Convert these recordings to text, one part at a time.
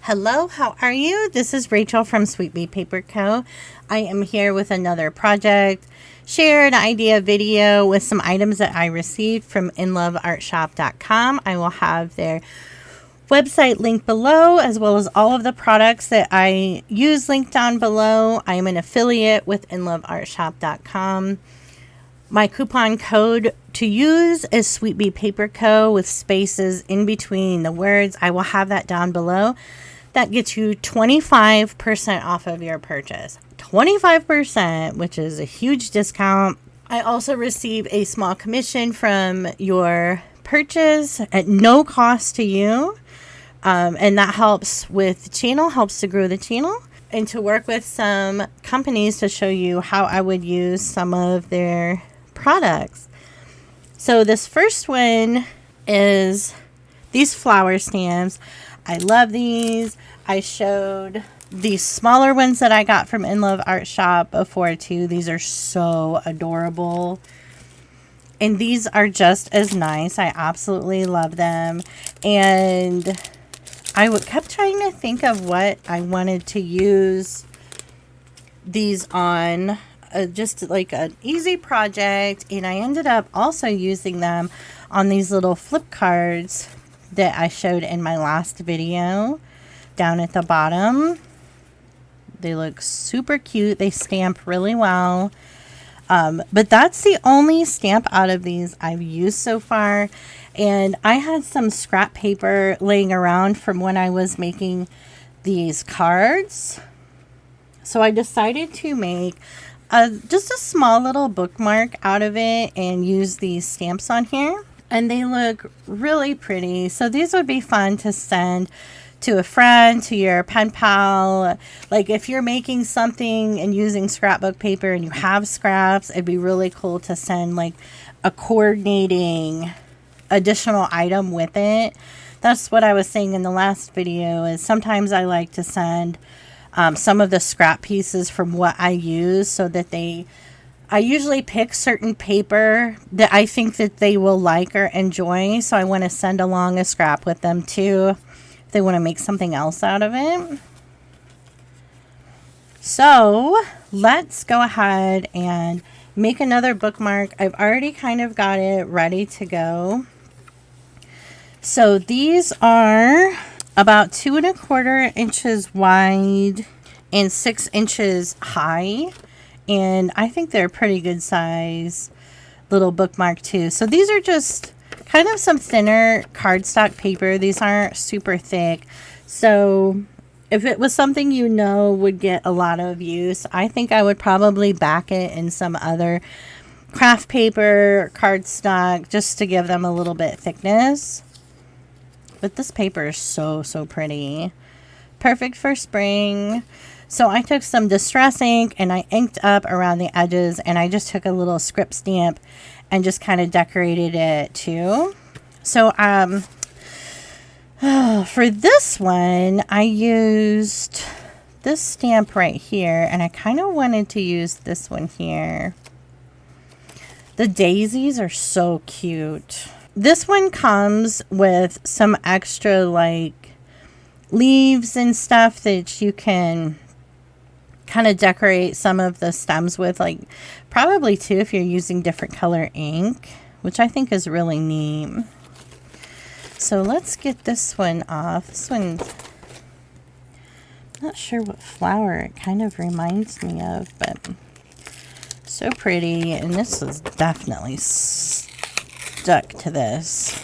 Hello, how are you? This is Rachel from sweetbeepaperco. I am here with another project, share an idea video with some items that I received from Inloveartshop.com. I will have their website linked below, as well as all of the products that I use linked down below. I am an affiliate with Inloveartshop.com. My coupon code to use is sweetbeepaperco with spaces in between the words. I will have that down below. That gets you 25% off of your purchase. 25%, which is a huge discount. I also receive a small commission from your purchase at no cost to you. And that helps with the channel, helps to grow the channel, and to work with some companies to show you how I would use some of their products. So this first one is these flower stamps. I love these. I showed these smaller ones that I got from Inloveartshop before too. These are so adorable. And these are just as nice. I absolutely love them. And I kept trying to think of what I wanted to use these on. Just like an easy project. And I ended up also using them on these little flip cards that I showed in my last video down at the bottom. They look super cute. They stamp really well. But that's the only stamp out of these I've used so far. And I had some scrap paper laying around from when I was making these cards. So I decided to make just a small little bookmark out of it and use these stamps on here. And they look really pretty. So these would be fun to send to a friend, to your pen pal. Like if you're making something and using scrapbook paper and you have scraps, it'd be really cool to send like a coordinating additional item with it. That's what I was saying in the last video, is sometimes I like to send some of the scrap pieces from what I use so that I usually pick certain paper that I think that they will like or enjoy. So I want to send along a scrap with them too, if they want to make something else out of it. So let's go ahead and make another bookmark. I've already kind of got it ready to go. So these are about 2¼ inches wide and 6 inches high. And I think they're a pretty good size little bookmark too. So these are just kind of some thinner cardstock paper. These aren't super thick. So if it was something you know would get a lot of use, I think I would probably back it in some other craft paper, cardstock, just to give them a little bit thickness. But this paper is so pretty. Perfect for spring. So I took some Distress ink and I inked up around the edges, and I just took a little script stamp and just kind of decorated it too. So for this one, I used this stamp right here, and I kind of wanted to use this one here. The daisies are so cute. This one comes with some extra like leaves and stuff that you can kind of decorate some of the stems with, like probably too if you're using different color ink, which I think is really neat. So let's get this one off. This one, not sure what flower it kind of reminds me of, but so pretty. And this is definitely stuck to this.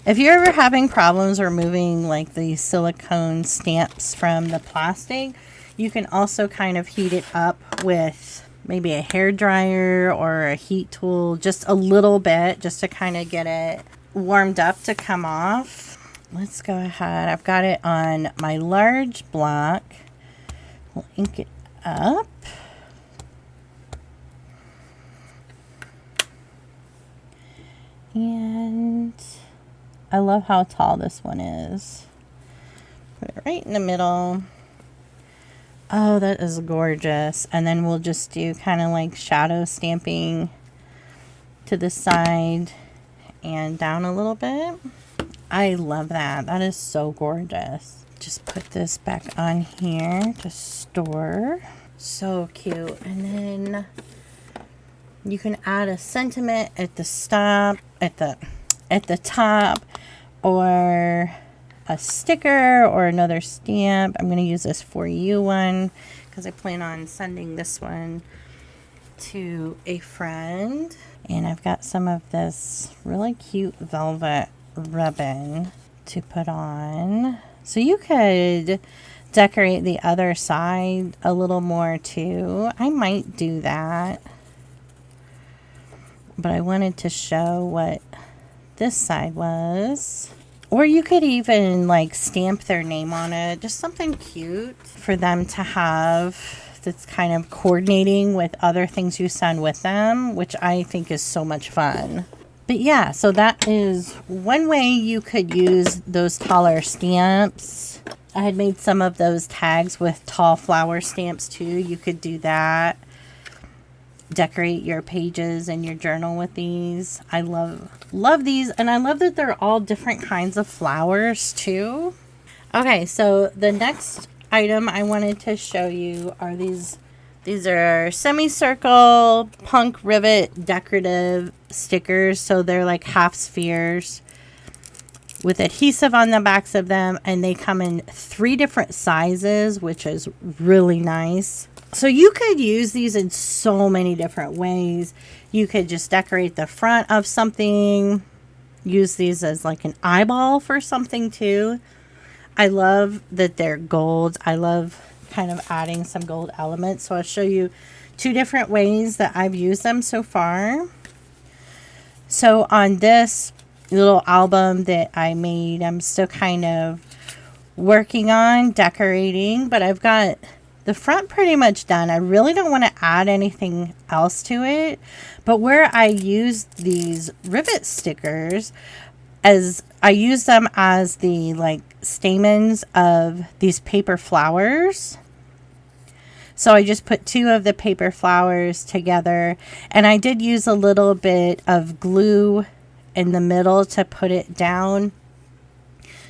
If you're ever having problems removing like the silicone stamps from the plastic, you can also kind of heat it up with maybe a hair dryer or a heat tool, just a little bit, just to kind of get it warmed up to come off. Let's go ahead. I've got it on my large block. We'll ink it up. And I love how tall this one is. Put it right in the middle. Oh, that is gorgeous. And then we'll just do kind of like shadow stamping to the side and down a little bit. I love that. That is so gorgeous. Just put this back on here to store. So cute. And then you can add a sentiment at the top, or a sticker or another stamp. I'm going to use this For You one because I plan on sending this one to a friend. And I've got some of this really cute velvet ribbon to put on. So you could decorate the other side a little more too. I might do that, but I wanted to show what this side was. Or you could even like stamp their name on it, just something cute for them to have that's kind of coordinating with other things you send with them, which I think is so much fun. But yeah, so that is one way you could use those taller stamps. I had made some of those tags with tall flower stamps too. You could do that. Decorate your pages and your journal with these. I love these, and I love that they're all different kinds of flowers too. Okay, so the next item I wanted to show you are these. These are Semicircle Punk Rivet Decorative stickers. So they're like half spheres with adhesive on the backs of them, and they come in 3 different sizes, which is really nice. So you could use these in so many different ways. You could just decorate the front of something, use these as like an eyeball for something too. I love that they're gold. I love kind of adding some gold elements. So I'll show you 2 different ways that I've used them so far. So on this little album that I made, I'm still kind of working on decorating, but I've got the front pretty much done. I really don't want to add anything else to it, but where I used these rivet stickers, as I use them as the like stamens of these paper flowers. So I just put 2 of the paper flowers together, and I did use a little bit of glue in the middle to put it down.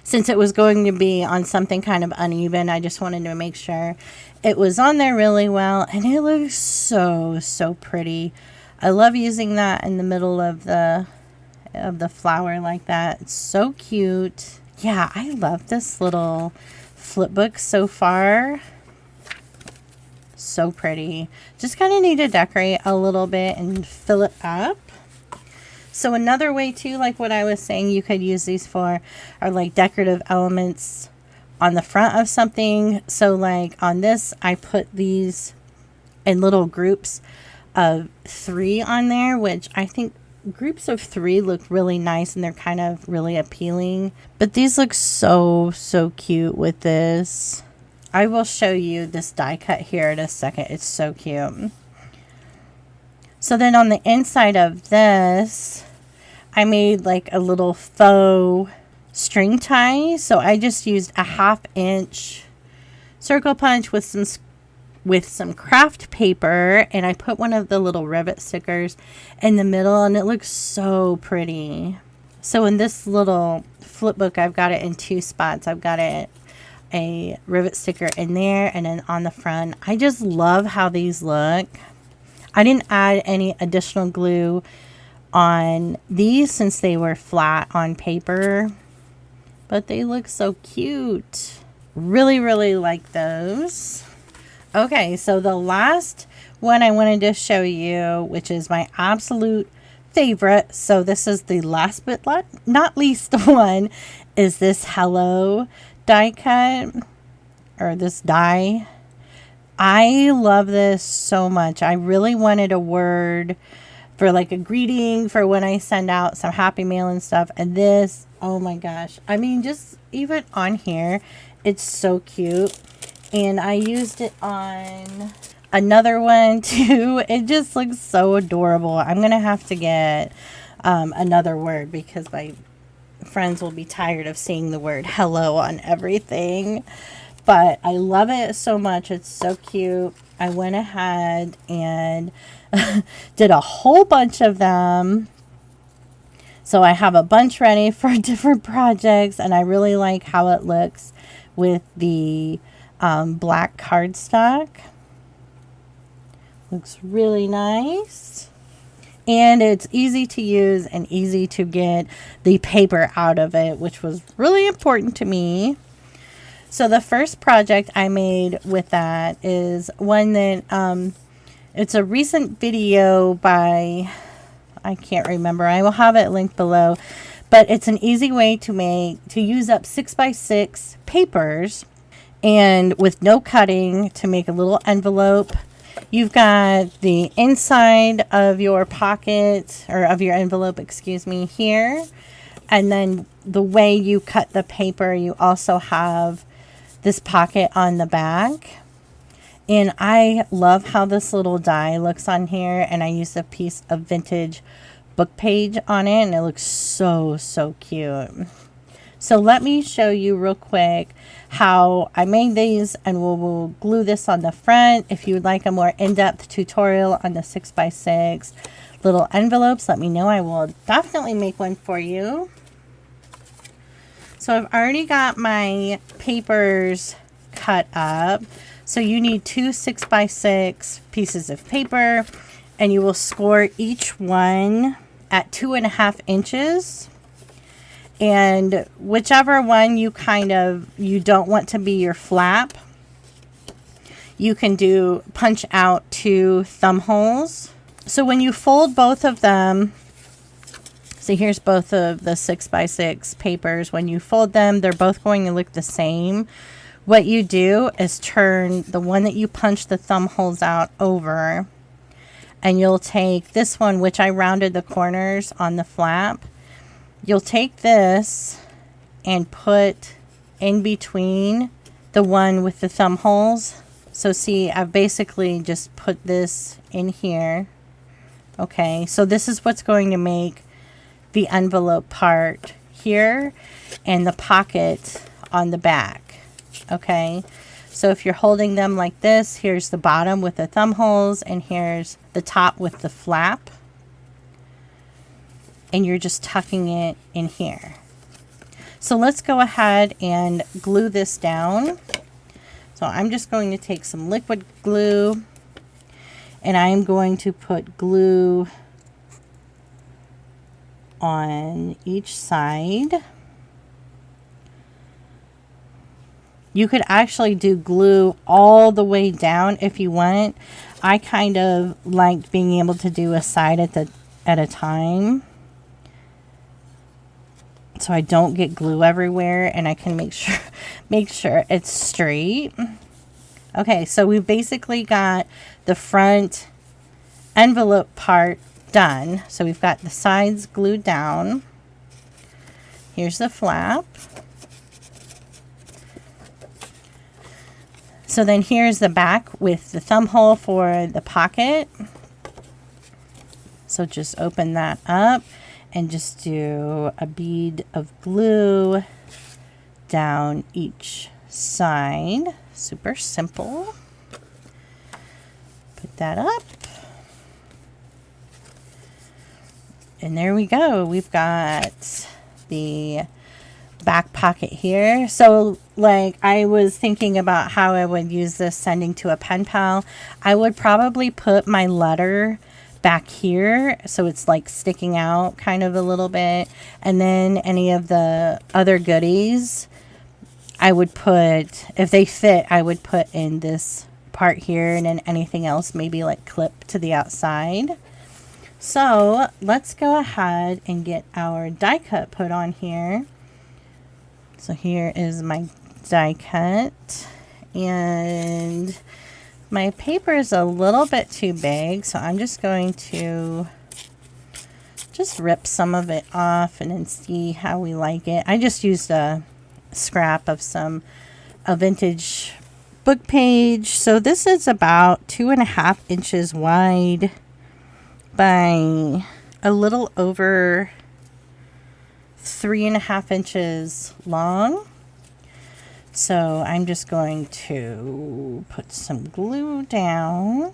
Since it was going to be on something kind of uneven, I just wanted to make sure it was on there really well, and it looks so pretty. I love using that in the middle of the flower like that. It's so cute. Yeah, I love this little flip book so far. So pretty. Just kind of need to decorate a little bit and fill it up. So another way too, like what I was saying, you could use these for are like decorative elements on the front of something. So like on this, I put these in little groups of 3 on there, which I think groups of 3 look really nice, and they're kind of really appealing. But these look so cute with this. I will show you this die cut here in a second. It's so cute. So then on the inside of this, I made like a little faux string tie. So I just used a 1/2 inch circle punch with some craft paper, and I put one of the little rivet stickers in the middle, and it looks so pretty. So in this little flip book, I've got it in 2 spots. I've got a rivet sticker in there, and then on the front. I just love how these look. I didn't add any additional glue on these since they were flat on paper, but they look so cute. Really like those. Okay, so the last one I wanted to show you, which is my absolute favorite, so this is the last but not least one, is this Hello die cut, or this die. I love this so much. I really wanted a word for like a greeting for when I send out some happy mail and stuff, and this, oh my gosh, I mean, just even on here, it's so cute. And I used it on another one too. It just looks so adorable. I'm gonna have to get another word because my friends will be tired of seeing the word hello on everything. But I love it so much. It's so cute. I went ahead and did a whole bunch of them. So I have a bunch ready for different projects, and I really like how it looks with the black cardstock. Looks really nice. And it's easy to use and easy to get the paper out of it, which was really important to me. So the first project I made with that is one that it's a recent video by, I can't remember. I will have it linked below. But it's an easy way to use up 6x6 papers and with no cutting to make a little envelope. You've got the inside of your pocket, or of your envelope, excuse me, here. And then the way you cut the paper, you also have this pocket on the back. And I love how this little die looks on here. And I used a piece of vintage book page on it. And it looks so, so cute. So let me show you real quick how I made these, and we'll glue this on the front. If you would like a more in-depth tutorial on the 6x6 little envelopes, let me know. I will definitely make one for you. So I've already got my papers cut up. So you need 2 6x6 pieces of paper, and you will score each one at 2.5 inches. And whichever one you don't want to be your flap, you can punch out 2 thumb holes. So when you fold both of them, so here's both of the 6x6 papers. When you fold them, they're both going to look the same. What you do is turn the one that you punch the thumb holes out over, and you'll take this one, which I rounded the corners on the flap. You'll take this and put in between the one with the thumb holes. So see, I've basically just put this in here. Okay, so this is what's going to make the envelope part here and the pocket on the back. Okay, so if you're holding them like this, here's the bottom with the thumb holes, and here's the top with the flap. And you're just tucking it in here. So let's go ahead and glue this down. So I'm just going to take some liquid glue, and I'm going to put glue on each side. You could actually do glue all the way down if you want. I kind of liked being able to do a side at a time, so I don't get glue everywhere, and I can make sure it's straight. Okay, so we've basically got the front envelope part done. So we've got the sides glued down. Here's the flap. So then here's the back with the thumb hole for the pocket. So just open that up and just do a bead of glue down each side. Super simple. Put that up. And there we go. We've got the back pocket here. So like I was thinking about how I would use this sending to a pen pal. I would probably put my letter back here so it's like sticking out kind of a little bit, and then any of the other goodies I would put, if they fit, I would put in this part here, and then anything else maybe like clip to the outside. So let's go ahead and get our die cut put on here. So here is my die cut, and my paper is a little bit too big, so I'm just going to just rip some of it off and then see how we like it. I just used a scrap of a vintage book page. So this is about 2.5 inches wide by a little over 3.5 inches long. So I'm just going to put some glue down.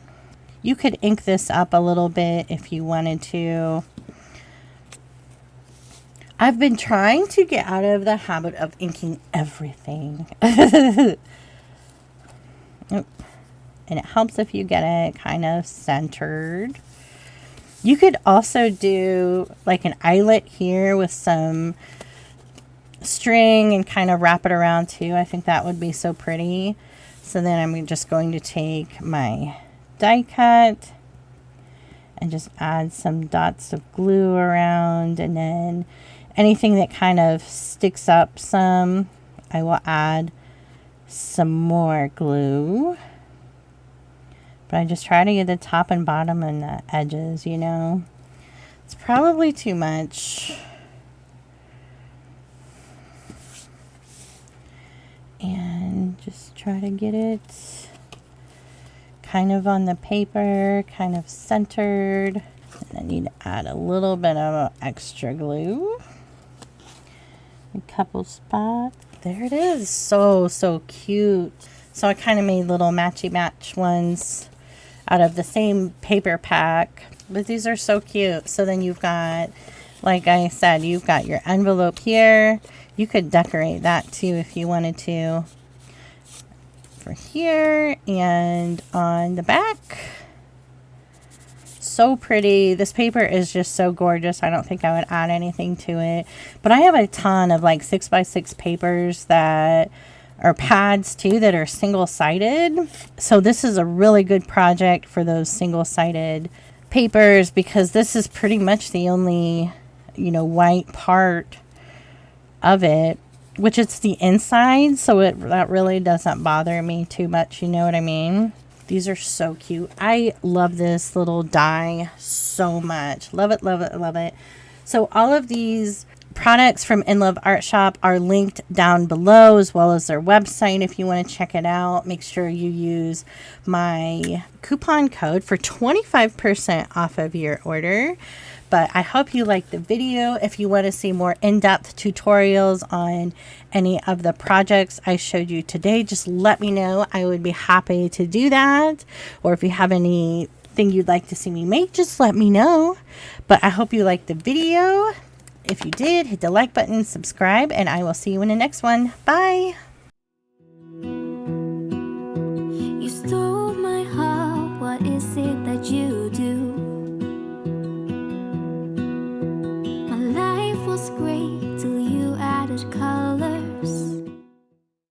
You could ink this up a little bit if you wanted to. I've been trying to get out of the habit of inking everything. And it helps if you get it kind of centered. You could also do like an eyelet here with some string and kind of wrap it around too. I think that would be so pretty. So then I'm just going to take my die cut and just add some dots of glue around, and then anything that kind of sticks up some, I will add some more glue. But I just try to get the top and bottom and the edges, you know. It's probably too much. And just try to get it kind of on the paper, kind of centered. And I need to add a little bit of extra glue. A couple spots. There it is. So cute. So I kind of made little matchy match ones out of the same paper pack, but these are so cute. So then you've got, like I said, you've got your envelope here. You could decorate that too if you wanted to, for here and on the back. So pretty. This paper is just so gorgeous. I don't think I would add anything to it, but I have a ton of like 6x6 papers that or pads too that are single-sided. So this is a really good project for those single-sided papers, because this is pretty much the only, you know, white part of it, which it's the inside, so that really doesn't bother me too much, you know what I mean? These are so cute. I love this little die so much. Love it, love it, love it. So all of these products from Inloveartshop are linked down below, as well as their website if you want to check it out. Make sure you use my coupon code for 25% off of your order. But I hope you liked the video. If you want to see more in-depth tutorials on any of the projects I showed you today, just let me know. I would be happy to do that. Or if you have anything you'd like to see me make, just let me know. But I hope you liked the video. If you did, hit the like button, subscribe, and I will see you in the next one. Bye! You stole my heart, what is it